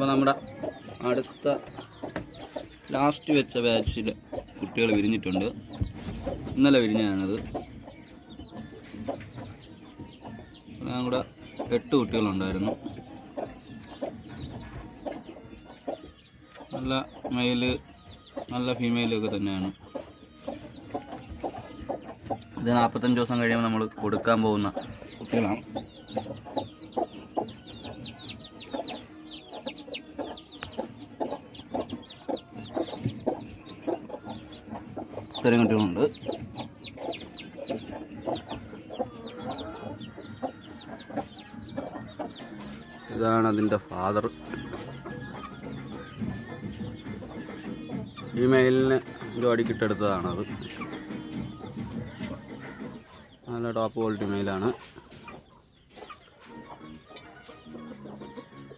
അപ്പോൾ നമ്മുടെ അടുത്ത ലാസ്റ്റ് വെച്ച ബാച്ചിൽ കുട്ടികൾ വിരിഞ്ഞിട്ടുണ്ട്. ഇന്നലെ വിരിഞ്ഞാണത്. ഞാൻ കൂടെ 8 കുട്ടികളുണ്ടായിരുന്നു. നല്ല മെയില് നല്ല ഫീമെയിലൊക്കെ തന്നെയാണ്. ഇത് 45 ദിവസം കഴിയുമ്പോൾ നമ്മൾ കൊടുക്കാൻ പോകുന്ന കുട്ടികളാണ്. ഇത്രയും കുട്ടികളുണ്ട്. ഇതാണ് അതിൻ്റെ ഫാദർ. ഈ മെയിലിന് ജോഡിക്ക് ഇട്ടെടുത്തതാണത്. നല്ല ടോപ്പ് ക്വാളിറ്റി മെയിലാണ്.